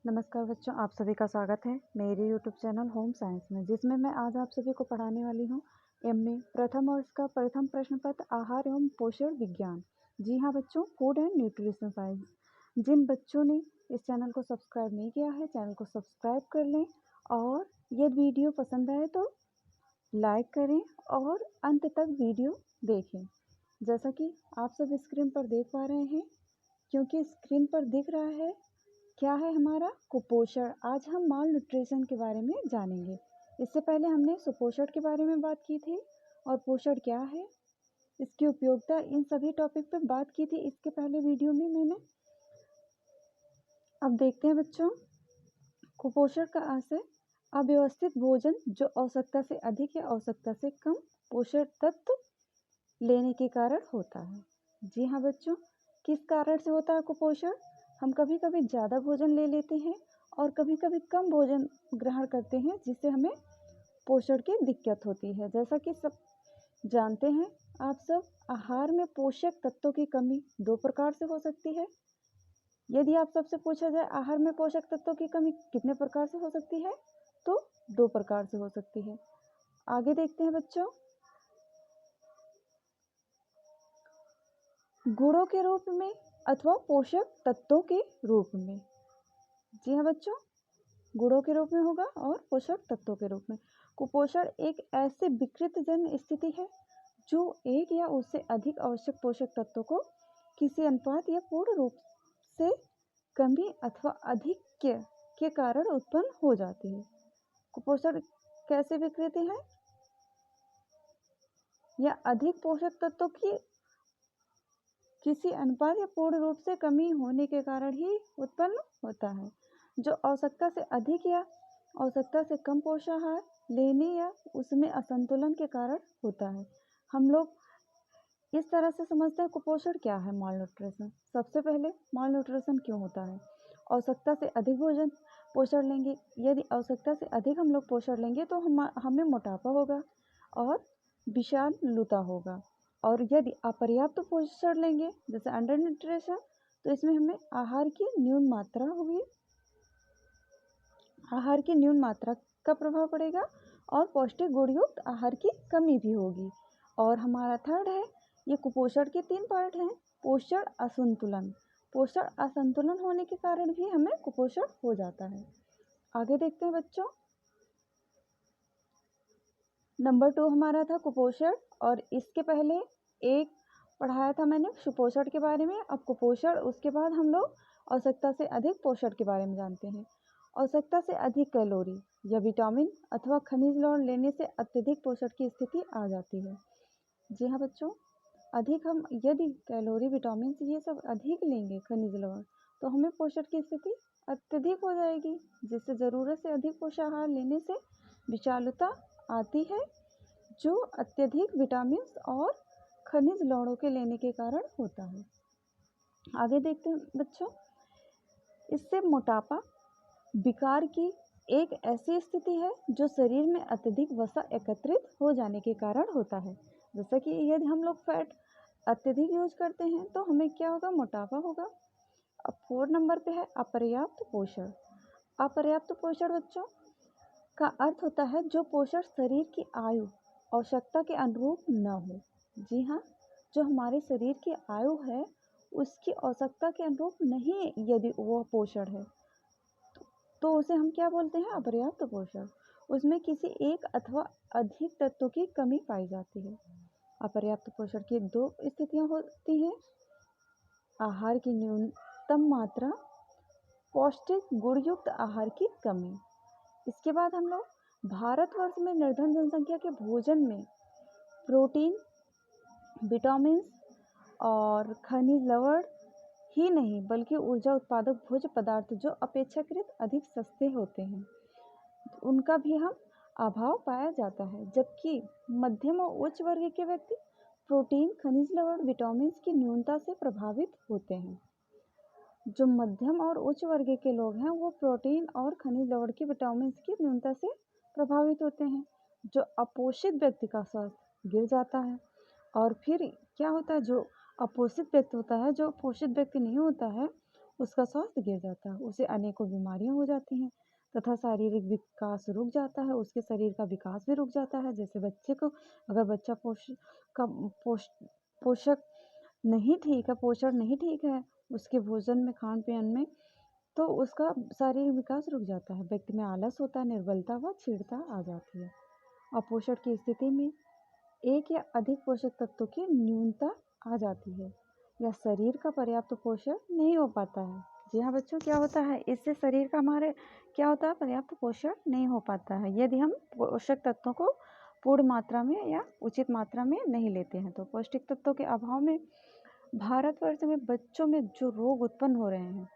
नमस्कार बच्चों, आप सभी का स्वागत है मेरे यूट्यूब चैनल होम साइंस में, जिसमें मैं आज आप सभी को पढ़ाने वाली हूँ एमए प्रथम वर्ष का प्रथम प्रश्न पत्र आहार एवं पोषण विज्ञान। जी हाँ बच्चों, फूड एंड न्यूट्रिशन साइंस। जिन बच्चों ने इस चैनल को सब्सक्राइब नहीं किया है, चैनल को सब्सक्राइब कर लें और यदि वीडियो पसंद आए तो लाइक करें और अंत तक वीडियो देखें। जैसा कि आप सब स्क्रीन पर देख पा रहे हैं, क्योंकि स्क्रीन पर दिख रहा है क्या है हमारा कुपोषण। आज हम माल न्यूट्रिशन के बारे में जानेंगे। इससे पहले हमने सुपोषण के बारे में बात की थी और पोषण क्या है, इसकी उपयोगिता, इन सभी टॉपिक पे बात की थी इसके पहले वीडियो में मैंने। अब देखते हैं बच्चों, कुपोषण का अर्थ है अव्यवस्थित भोजन जो आवश्यकता से अधिक या आवश्यकता से कम पोषक तत्व लेने के कारण होता है। जी हाँ बच्चों, किस कारण से होता है कुपोषण? हम कभी कभी ज़्यादा भोजन ले लेते हैं और कभी कभी कम भोजन ग्रहण करते हैं, जिससे हमें पोषण की दिक्कत होती है। जैसा कि सब जानते हैं आप सब, आहार में पोषक तत्वों की कमी दो प्रकार से हो सकती है। यदि आप सबसे पूछा जाए आहार में पोषक तत्वों की कमी कितने प्रकार से हो सकती है, तो दो प्रकार से हो सकती है। आगे देखते हैं बच्चों, गुणों के रूप में अथवा पोषक तत्वों के रूप में। जी हाँ बच्चों, गुणों के रूप में होगा और पोषक तत्वों के रूप में। कुपोषण एक ऐसी विकृत जन्य स्थिति है जो एक या उससे अधिक आवश्यक पोषक तत्वों को किसी अनुपात या पूर्ण रूप से कमी अथवा अधिक्य के कारण उत्पन्न हो जाती है। कुपोषण कैसे विकृति है? या अधिक पोषक तत्वों की किसी अनुपात या पूर्ण रूप से कमी होने के कारण ही उत्पन्न होता है, जो आवश्यकता से अधिक या आवश्यकता से कम पोषाहार लेने या उसमें असंतुलन के कारण होता है। हम लोग इस तरह से समझते हैं कुपोषण क्या है, माल न्यूट्रिशन। सबसे पहले माल न्यूट्रिशन क्यों होता है? आवश्यकता से अधिक भोजन पोषण लेंगे, यदि आवश्यकता से अधिक हम लोग पोषण लेंगे तो हमें मोटापा होगा और विषालुता होगा। और यदि अपर्याप्त पोषण लेंगे जैसे अंडर न्यूट्रिशन, तो इसमें हमें आहार की न्यून मात्रा होगी, आहार की न्यून मात्रा का प्रभाव पड़ेगा और पौष्टिक गुणयुक्त आहार की कमी भी होगी। और हमारा थर्ड है, ये कुपोषण के तीन पार्ट हैं। पोषण असंतुलन, पोषण असंतुलन होने के कारण भी हमें कुपोषण हो जाता है। आगे देखते हैं बच्चों, नंबर 2 हमारा था कुपोषण, और इसके पहले एक पढ़ाया था मैंने सुपोषण के बारे में। अब कुपोषण, उसके बाद हम लोग आवश्यकता से अधिक पोषण के बारे में जानते हैं। आवश्यकता से अधिक कैलोरी या विटामिन अथवा खनिज लवण लेने से अत्यधिक पोषण की स्थिति आ जाती है। जी हाँ बच्चों, अधिक हम यदि कैलोरी, विटामिन ये सब अधिक लेंगे, खनिज लवण, तो हमें पोषण की स्थिति अत्यधिक हो जाएगी, जिससे ज़रूरत से अधिक पोषाहार लेने से विषालुता आती है, जो अत्यधिक विटामिन और खनिज लवणों के लेने के कारण होता है। आगे देखते हैं बच्चों, इससे मोटापा विकार की एक ऐसी स्थिति है जो शरीर में अत्यधिक वसा एकत्रित हो जाने के कारण होता है। जैसा कि यदि हम लोग फैट अत्यधिक यूज करते हैं तो हमें क्या होगा, मोटापा होगा। अब 4 नंबर पे है अपर्याप्त पोषण। अपर्याप्त पोषण बच्चों का अर्थ होता है जो पोषण शरीर की आयु आवश्यकता के अनुरूप न हो। जी हाँ, जो हमारे शरीर की आयु है उसकी आवश्यकता के अनुरूप नहीं यदि वह पोषण है, तो उसे हम क्या बोलते हैं, अपर्याप्त पोषण। उसमें किसी एक अथवा अधिक तत्वों की कमी पाई जाती है। अपर्याप्त पोषण की दो स्थितियां होती हैं, आहार की न्यूनतम मात्रा, पौष्टिक गुणयुक्त आहार की कमी। इसके बाद हम लोग भारतवर्ष में निर्धन जनसंख्या के भोजन में प्रोटीन, विटामिन और खनिज लवण ही नहीं बल्कि ऊर्जा उत्पादक भोज्य पदार्थ जो अपेक्षाकृत अधिक सस्ते होते हैं, उनका भी हम अभाव पाया जाता है। जबकि मध्यम और उच्च वर्ग के व्यक्ति प्रोटीन, खनिज लवण, विटामिन की न्यूनता से प्रभावित होते हैं। जो मध्यम और उच्च वर्ग के लोग हैं वो प्रोटीन और खनिज लवण की, विटामिन की न्यूनता से प्रभावित होते हैं। जो अपोषित व्यक्ति का स्वास्थ्य गिर जाता है। और फिर क्या होता है, जो अपोषित व्यक्ति होता है, जो पोषित व्यक्ति नहीं होता है, उसका स्वास्थ्य गिर जाता है, उसे अनेकों बीमारियां हो जाती हैं तथा शारीरिक विकास रुक जाता है, उसके शरीर का विकास भी रुक जाता है। जैसे बच्चे को अगर बच्चा का पोष पोषक नहीं ठीक है, पोषण नहीं ठीक है उसके भोजन में, खान पान में, तो उसका शारीरिक विकास रुक जाता है, व्यक्ति में आलस होता है, निर्बलता व चिढ़ता आ जाती है। अपोषण की स्थिति में एक या अधिक पोषक तत्वों की न्यूनता आ जाती है या शरीर का पर्याप्त पोषण नहीं हो पाता है। जी हाँ बच्चों, क्या होता है इससे शरीर का हमारे क्या होता है, पर्याप्त पोषण नहीं हो पाता है यदि हम पोषक तत्वों को पूर्ण मात्रा में या उचित मात्रा में नहीं लेते हैं। तो पौष्टिक तत्वों के अभाव में भारतवर्ष में बच्चों में जो रोग उत्पन्न हो रहे हैं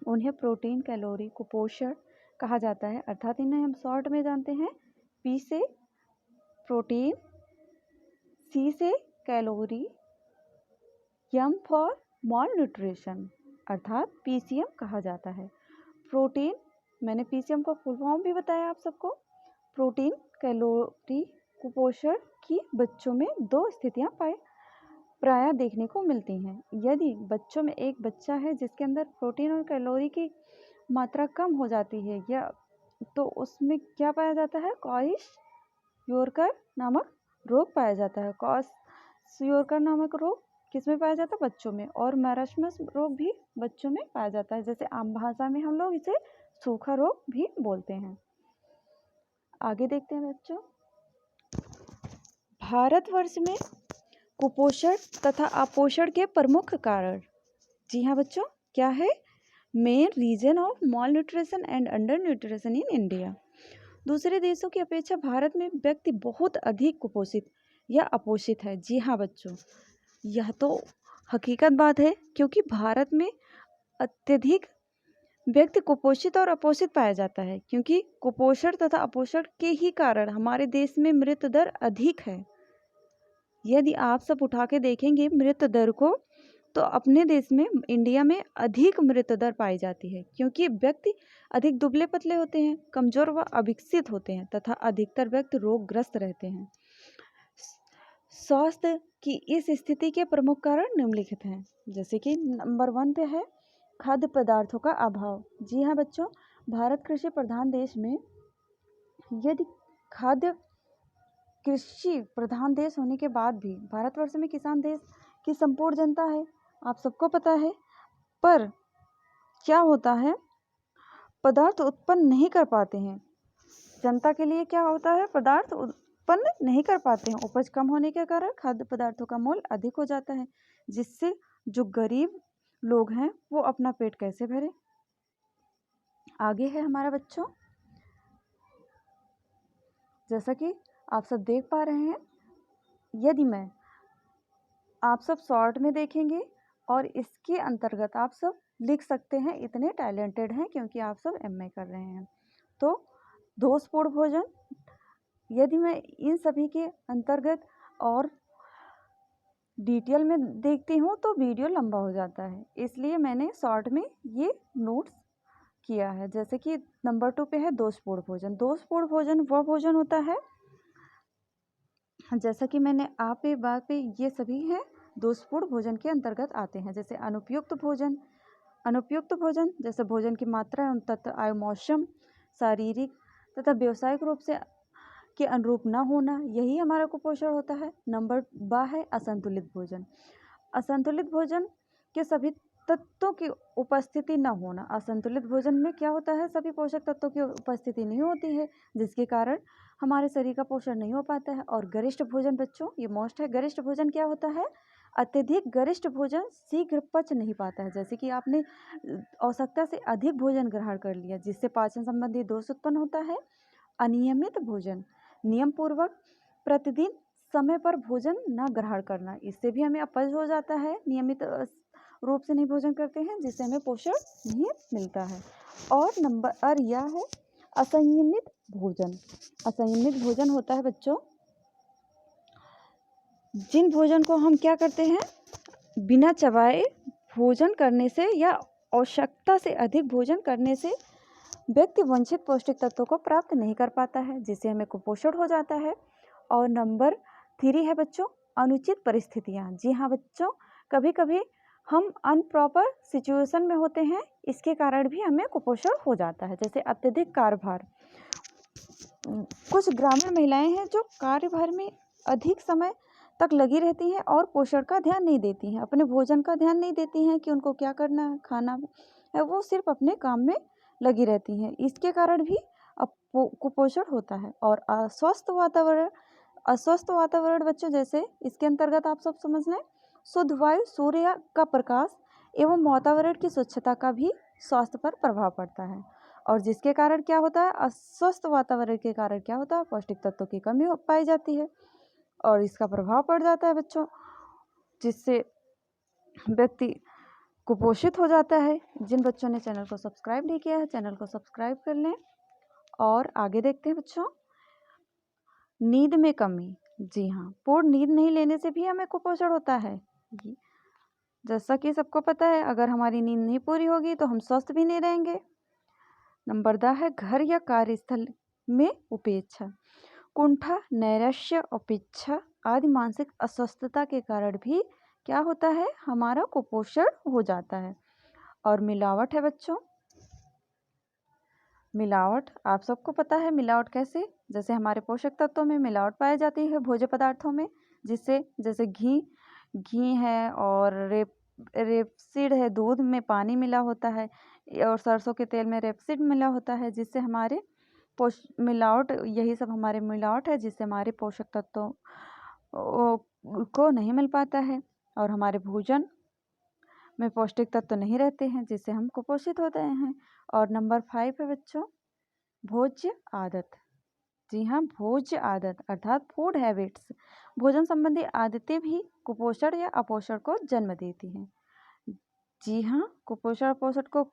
उन्हें प्रोटीन कैलोरी कुपोषण कहा जाता है, अर्थात इन्हें हम शॉर्ट में जानते हैं पी से प्रोटीन, सी से calorie, M for malnutrition अर्थात पीसीएम कहा जाता है। प्रोटीन, मैंने पीसीएम का फुल फॉर्म भी बताया आप सबको। प्रोटीन कैलोरी कुपोषण की बच्चों में दो स्थितियां प्रायः देखने को मिलती हैं। यदि बच्चों में एक बच्चा है जिसके अंदर प्रोटीन और कैलोरी की मात्रा कम हो जाती है या तो उसमें क्या पाया जाता है, क्वाइश-योरकर नामक रोग पाया जाता है। क्वाइश-योरकर नामक रोग किस में पाया जाता है, बच्चों में, और मैरास्मस रोग भी बच्चों में पाया जाता है, जैसे आम भाषा में हम लोग इसे सूखा रोग भी बोलते हैं। आगे देखते हैं बच्चों, भारतवर्ष में कुपोषण तथा अपोषण के प्रमुख कारण। जी हाँ बच्चों, क्या है, main reason of malnutrition and undernutrition in India. दूसरे देशों की अपेक्षा भारत में व्यक्ति बहुत अधिक कुपोषित या अपोषित है। जी हाँ बच्चों, यह तो हकीकत बात है, क्योंकि भारत में अत्यधिक व्यक्ति कुपोषित और अपोषित पाया जाता है, क्योंकि कुपोषण तथा अपोषण के ही कारण हमारे देश में मृत्यु दर अधिक है। यदि आप सब उठा के देखेंगे मृत्यु दर को, तो अपने देश में, इंडिया में अधिक मृत्यु दर पाई जाती है, क्योंकि व्यक्ति अधिक दुबले पतले होते हैं, कमजोर व अविकसित होते हैं तथा अधिकतर व्यक्ति रोगग्रस्त रहते हैं। स्वास्थ्य की इस स्थिति के प्रमुख कारण निम्नलिखित हैं, जैसे कि नंबर 1 पे है खाद्य पदार्थों का अभाव। जी हाँ बच्चों, भारत कृषि प्रधान देश में यदि कृषि प्रधान देश होने के बाद भी भारतवर्ष में किसान देश की संपूर्ण जनता है, आप सबको पता है, पर क्या होता है, पदार्थ उत्पन्न नहीं कर पाते हैं। जनता के लिए क्या होता है, पदार्थ उत्पन्न नहीं कर पाते हैं। उपज कम होने के कारण खाद्य पदार्थों का मोल अधिक हो जाता है, जिससे जो गरीब लोग हैं वो अपना पेट कैसे भरे। आगे है हमारा बच्चों, जैसा कि आप सब देख पा रहे हैं, यदि मैं आप सब शॉर्ट में देखेंगे और इसके अंतर्गत आप सब लिख सकते हैं, इतने टैलेंटेड हैं क्योंकि आप सब एमए कर रहे हैं। तो दोषपूर्ण भोजन, यदि मैं इन सभी के अंतर्गत और डिटेल में देखती हूँ तो वीडियो लंबा हो जाता है, इसलिए मैंने शॉर्ट में ये नोट्स किया है। जैसे कि नंबर 2 पे है दोषपूर्ण भोजन। दोषपूर्ण भोजन वह भोजन होता है, जैसा कि मैंने आप पे बात पे, ये सभी हैं दोषपूर्ण भोजन के अंतर्गत आते हैं। जैसे अनुपयुक्त भोजन, अनुपयुक्त भोजन जैसे भोजन की मात्रा तथा आयु, मौसम, शारीरिक तथा व्यावसायिक रूप से के अनुरूप न होना, यही हमारा कुपोषण होता है। नंबर 2 है असंतुलित भोजन। असंतुलित भोजन के सभी तत्वों की उपस्थिति न होना। असंतुलित भोजन में क्या होता है, सभी पोषक तत्वों की उपस्थिति नहीं होती है, जिसके कारण हमारे शरीर का पोषण नहीं हो पाता है। और गरिष्ठ भोजन बच्चों, ये मोस्ट है। गरिष्ठ भोजन क्या होता है, अत्यधिक गरिष्ठ भोजन शीघ्र पच नहीं पाता है। जैसे कि आपने आवश्यकता से अधिक भोजन ग्रहण कर लिया, जिससे पाचन संबंधी दोष उत्पन्न होता है। अनियमित भोजन, नियम पूर्वक प्रतिदिन समय पर भोजन न ग्रहण करना, इससे भी हमें अपच हो जाता है। नियमित रूप से नहीं भोजन करते हैं, जिससे हमें पोषण नहीं मिलता है। और नंबर यह है असंयमित भोजन। असंयमित भोजन होता है बच्चों, जिन भोजन को हम क्या करते हैं, बिना चबाए भोजन करने से या आवश्यकता से अधिक भोजन करने से व्यक्ति वांछित पौष्टिक तत्वों को प्राप्त नहीं कर पाता है, जिससे हमें कुपोषण हो जाता है। और नंबर 3 है बच्चों अनुचित परिस्थितियाँ। जी हाँ बच्चों, कभी कभी हम अनप्रॉपर सिचुएशन में होते हैं, इसके कारण भी हमें कुपोषण हो जाता है। जैसे अत्यधिक कार्यभार, कुछ ग्रामीण महिलाएं हैं जो कार्यभार में अधिक समय तक लगी रहती हैं और पोषण का ध्यान नहीं देती हैं, अपने भोजन का ध्यान नहीं देती हैं कि उनको क्या करना है, खाना है, वो सिर्फ अपने काम में लगी रहती हैं। इसके कारण भी कुपोषण होता है। और अस्वस्थ वातावरण बच्चों, जैसे इसके अंतर्गत आप सब समझ लें, शुद्ध वायु, सूर्य का प्रकाश एवं वातावरण की स्वच्छता का भी स्वास्थ्य पर प्रभाव पड़ता है। और जिसके कारण क्या होता है, अस्वस्थ वातावरण के कारण क्या होता है, पौष्टिक तत्वों की कमी पाई जाती है और इसका प्रभाव पड़ जाता है बच्चों, जिससे व्यक्ति कुपोषित हो जाता है। जिन बच्चों ने चैनल को सब्सक्राइब नहीं किया है, चैनल को सब्सक्राइब कर लें। और आगे देखते हैं बच्चों, नींद में कमी। जी हाँ, पूर्ण नींद नहीं लेने से भी हमें कुपोषण होता है। जैसा कि सबको पता है, अगर हमारी नींद नहीं पूरी होगी तो हम स्वस्थ भी नहीं रहेंगे। नंबर 10 है घर या कार्यस्थल में उपेक्षा। कुंठा, नैराश्य, उपेक्षा आदि मानसिक अस्वस्थता के कारण भी क्या होता है, हमारा कुपोषण हो जाता है। और मिलावट है बच्चों, मिलावट आप सबको पता है मिलावट कैसे, जैसे हमारे पोषक तत्वों में मिलावट पाई जाती है भोज्य पदार्थों में, जिससे जैसे घी है और रेपसीड है, दूध में पानी मिला होता है और सरसों के तेल में रेपसीड मिला होता है, जिससे हमारे मिलावट, यही सब हमारे मिलावट है, जिससे हमारे पोषक तत्वों को नहीं मिल पाता है और हमारे भोजन में पौष्टिक तत्व नहीं रहते हैं, जिससे हम कुपोषित होते हैं। और नंबर 5 है बच्चों, भोज्य आदत। जी हाँ, भोज्य आदत अर्थात फूड हैबिट्स, भोजन संबंधी आदतें भी कुपोषण या अपोषण को जन्म देती हैं। जी हाँ, कुपोषण अपोषण को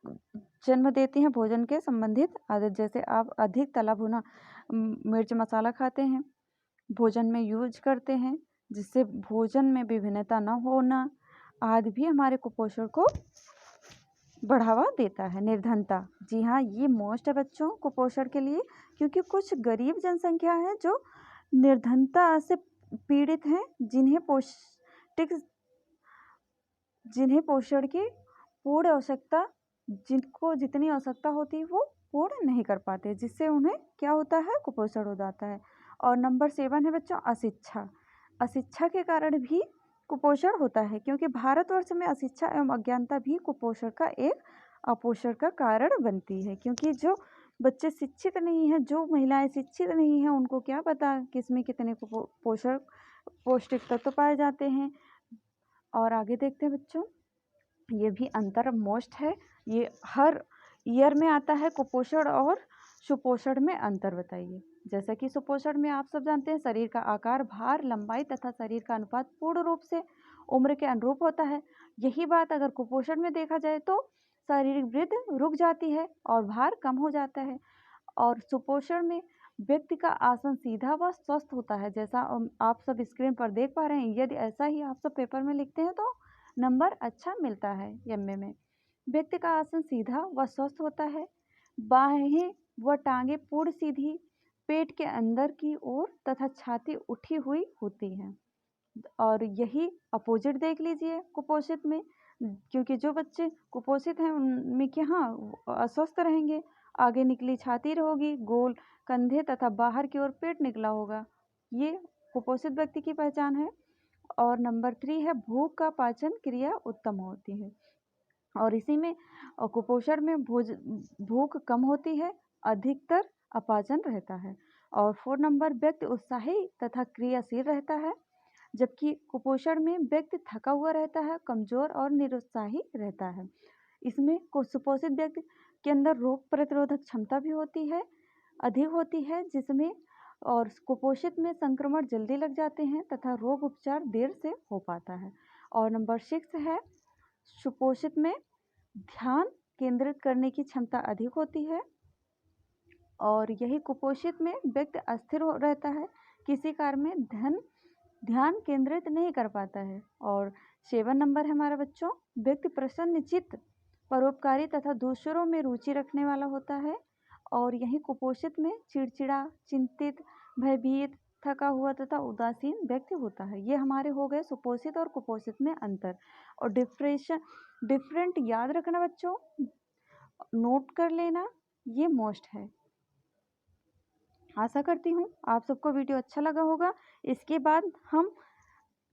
जन्म देती हैं भोजन के संबंधित आदत, जैसे आप अधिक तला भुना मिर्च मसाला खाते हैं, भोजन में यूज करते हैं, जिससे भोजन में विभिन्नता न होना आदि भी हमारे कुपोषण को बढ़ावा देता है। निर्धनता, जी हाँ, ये मोस्ट है बच्चों कुपोषण के लिए, क्योंकि कुछ गरीब जनसंख्या है जो निर्धनता से पीड़ित हैं, जिन्हें पोषण की पूर्ण आवश्यकता, जिनको जितनी आवश्यकता होती है वो पूर्ण नहीं कर पाते, जिससे उन्हें क्या होता है, कुपोषण हो जाता है। और नंबर 7 है बच्चों, अशिक्षा। अशिक्षा के कारण भी कुपोषण होता है, क्योंकि भारतवर्ष में अशिक्षा एवं अज्ञानता भी कुपोषण का एक अपोषण का कारण बनती है, क्योंकि जो बच्चे शिक्षित नहीं हैं, जो महिलाएं शिक्षित नहीं हैं, उनको क्या पता किसमें कितने पौष्टिक तत्व पाए जाते हैं। और आगे देखते हैं बच्चों, ये भी अंतर मोस्ट है, ये हर ईयर में आता है, कुपोषण और सुपोषण में अंतर बताइए। जैसा कि सुपोषण में आप सब जानते हैं, शरीर का आकार, भार, लंबाई तथा शरीर का अनुपात पूर्ण रूप से उम्र के अनुरूप होता है। यही बात अगर कुपोषण में देखा जाए तो शारीरिक वृद्धि रुक जाती है और भार कम हो जाता है। और सुपोषण में व्यक्ति का आसन सीधा व स्वस्थ होता है, जैसा आप सब स्क्रीन पर देख पा रहे हैं। यदि ऐसा ही आप सब पेपर में लिखते हैं तो नंबर अच्छा मिलता है एमए में। व्यक्ति का आसन सीधा व स्वस्थ होता है, बाहें व टांगे पूर्ण सीधी, पेट के अंदर की ओर तथा छाती उठी हुई होती है। और यही अपोजिट देख लीजिए कुपोषित में, क्योंकि जो बच्चे कुपोषित हैं उनमें क्या, हाँ, अस्वस्थ रहेंगे, आगे निकली छाती होगी, गोल कंधे तथा बाहर की ओर पेट निकला होगा। ये कुपोषित व्यक्ति की पहचान है। और नंबर 3 है, भूख का पाचन क्रिया उत्तम होती है। और इसी में कुपोषण में भूख कम होती है, अधिकतर अपाचन रहता है। और 4 नंबर, व्यक्ति उत्साही तथा क्रियाशील रहता है, जबकि कुपोषण में व्यक्ति थका हुआ रहता है, कमजोर और निरुत्साही रहता है। इसमें सुपोषित व्यक्ति के अंदर रोग प्रतिरोधक क्षमता भी होती है, अधिक होती है, जिसमें और कुपोषित में संक्रमण जल्दी लग जाते हैं तथा रोग उपचार देर से हो पाता है। और नंबर 6 है, सुपोषित में ध्यान केंद्रित करने की क्षमता अधिक होती है और यही कुपोषित में व्यक्ति अस्थिर रहता है, किसी कार्य में ध्यान केंद्रित नहीं कर पाता है। और 7 नंबर है हमारा बच्चों, व्यक्ति प्रसन्नचित्त, परोपकारी तथा दूसरों में रुचि रखने वाला होता है। और यही कुपोषित में चिड़चिड़ा, चिंतित, भयभीत, थका हुआ तथा उदासीन व्यक्ति होता है। ये हमारे हो गए सुपोषित और कुपोषित में अंतर। और डिफरेंट याद रखना बच्चों, नोट कर लेना, ये मोस्ट है। आशा करती हूँ आप सबको वीडियो अच्छा लगा होगा। इसके बाद हम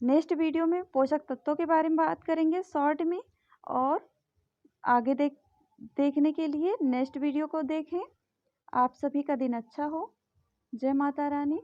नेक्स्ट वीडियो में पोषक तत्वों के बारे में बात करेंगे शॉर्ट में, और आगे देखने के लिए नेक्स्ट वीडियो को देखें। आप सभी का दिन अच्छा हो। जय माता रानी।